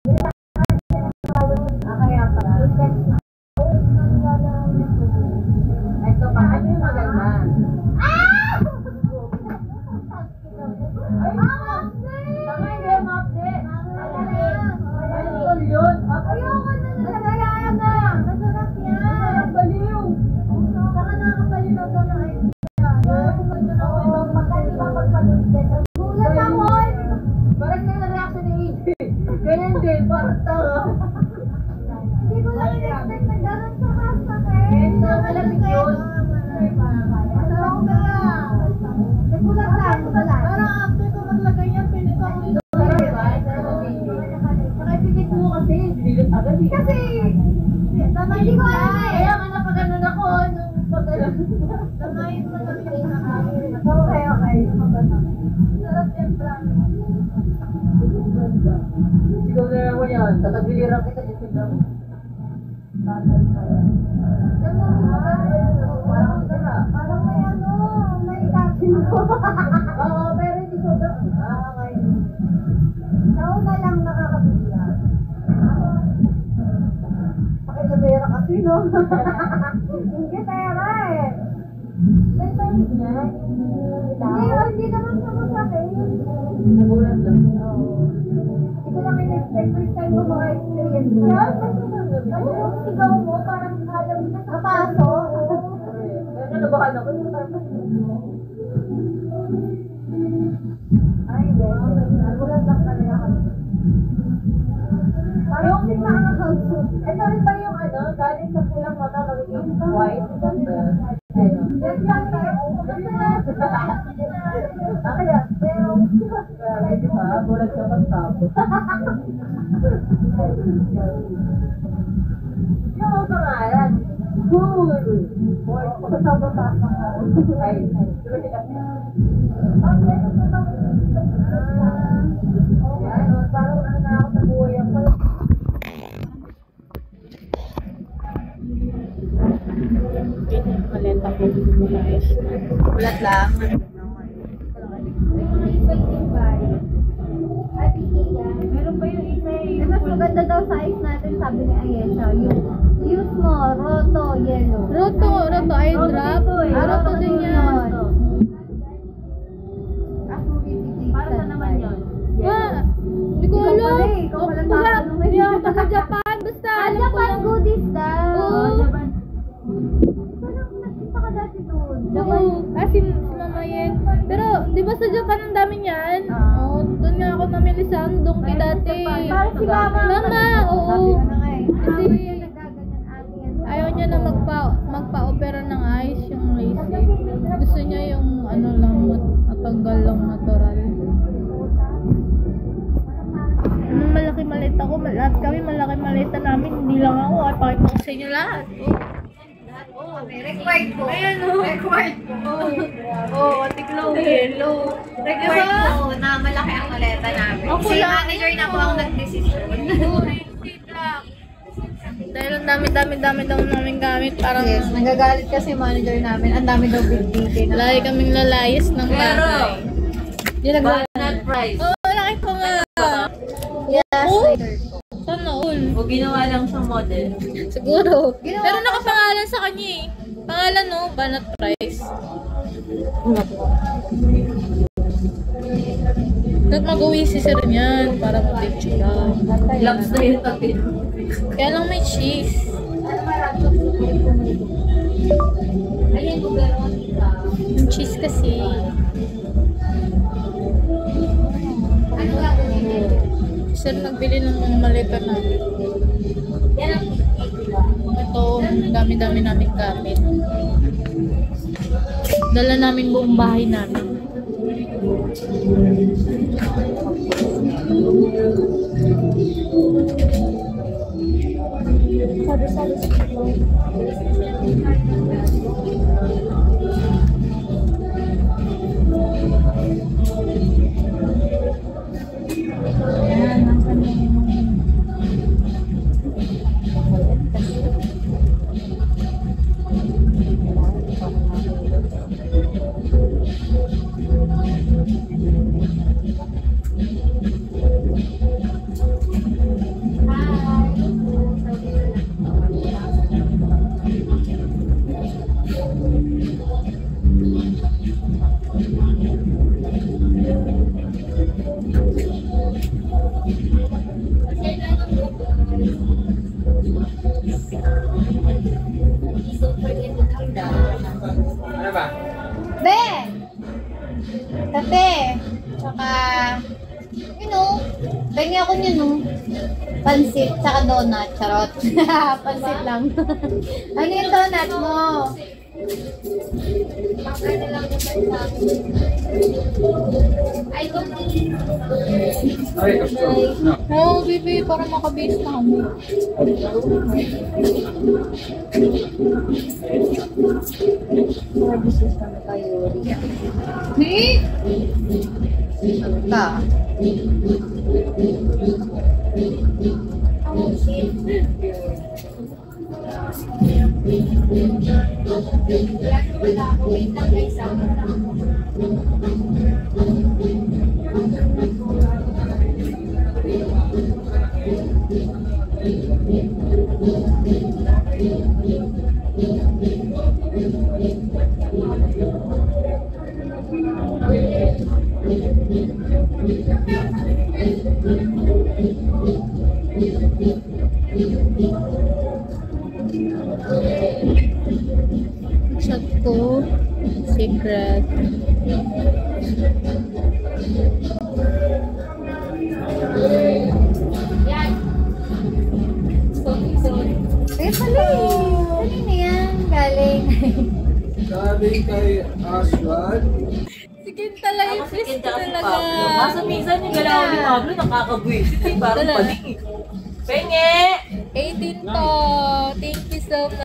Kaya pala. Ito pa, ano yung maganda? Ay, tama hindi, ma-update. Ano yun? Ayoko na nalagayaan na. Masarap yan. Masarap baliw. Saka nakakabaliw na ito na idea. Pumunta na ako ibang pagkain pa pagpalunod. Gulat ako. Parang nga na-reaction ni AJ. Ganyan din, parang tanga. Hindi ko lang in-expect na gano'n sa hashtag eh. Hindi ko malamig yun. Masarap ko kaya. Nagulat lang. Parang after ko maglagay yan, pinito ako ito. Nakipigit mo kasi. Kasi, hindi ko alam eh. Kaya nga napaganon ako nung pag-alam. Namayin mo kami sa akin. Okay. Sarap yung plan. Sigaw na naman yan. Tatagiliran kita dito daw. Parang may ano, may kakin ko. Oo, pero hindi sobrang. Okay. Nauna lang nakakabigyan. Pakilabera kasi, no? Hindi pera eh. May tayo niya. Hindi naman sa akin. Nagulat lang. Hindi ko lang in-expect. First time ko maka-experience. Ano yung sigaw mo? Parang alam mo na kapaso. Kaya nalabahan ako. Ay, hindi. Nagulat lang talaga ako. Yung ito rin ba yung ano? Galing sa pulang mata magiging white? Yes lang tayo. Kaya, pero grabe di ba? Bulag ka pagtapos. Yung pangalan, Guru. Pagkasabang taas ng araw. Ay, yan, parang ano na ako sa buhay ako. Maleta ko guys. Ulat lang. Meron pa yung isa eh. Mas maganda daw size natin, sabi ni Ayesha. Use mo, Roto Yellow. Roto eye drop. Roto din yan. Para sa naman yun? Hindi ko alam. Hindi ako taga Japan. Basta alam ko Japan lang. goodies daw. Oo. Parang nakita ka dati doon. Oo. Kasi mama yan. Pero di ba sa Japan ang dami niyan? Oo. Doon nga ako namili sa Andongki dati. Parang si Mama. Mama, oo. Sabi ko na nga eh. Kasi ayaw niya na magpa-opera ng eyes, yung LASIK. Gusto niya yung ano lang, matanggal lang natural. Nung malaki maliit ako, lahat kami malaki maliit na namin, hindi lang ako. Ay, pakita ko sa inyo lahat. Required po. Ayan o. Required po. Oh, atiklo, yellow. Required po na malaki ang maleta namin. Ako Si lang. manager na po ang nag-decision. Dahil ang dami daw namin gamit. Parang Yes, nagagalit kasi manager namin. Ang dami daw big-big. lagi kaming lalayas ng bahay. Banat price. Oo, laki ko nga. Yes, Oo. later po. Sana all. O ginawa lang sa model. Siguro. Ginawa Pero nakapangalan sa kanya eh. Pangalan no, Banat Price. Dapat mag-uwi si sir niyan para mag-picture lang. Laps na yung tapit. Kaya lang may cheese. Ayun po gano'n. Yung cheese kasi. Ano lang po nito? Sir nagbili ng mga maleta namin. Yan ang Ito, dami-dami namin gamit. Dala namin buong bahay namin. Ayan, nasa Ano ba? Be! Kape! Tsaka, pengi ako niyo, no? Pansit, tsaka donut, charot. Pansit lang. Ano yung donut mo? Ay, gusto. No. Oo, baby, para makabase na kami. Services na kayo. Hey! Ano ka? Oh, shit. Shot ko. Secret. Eh, pala eh. Kanina yan. Galing. Galing kay Ashwan. Sige talaga, Ako si please Ken tsaka si talaga. Pablo. Kaso minsan yung galaw ni Pablo nakakabwisit. Parang Talaga. paling. Penge! 18 to. Thank you so much.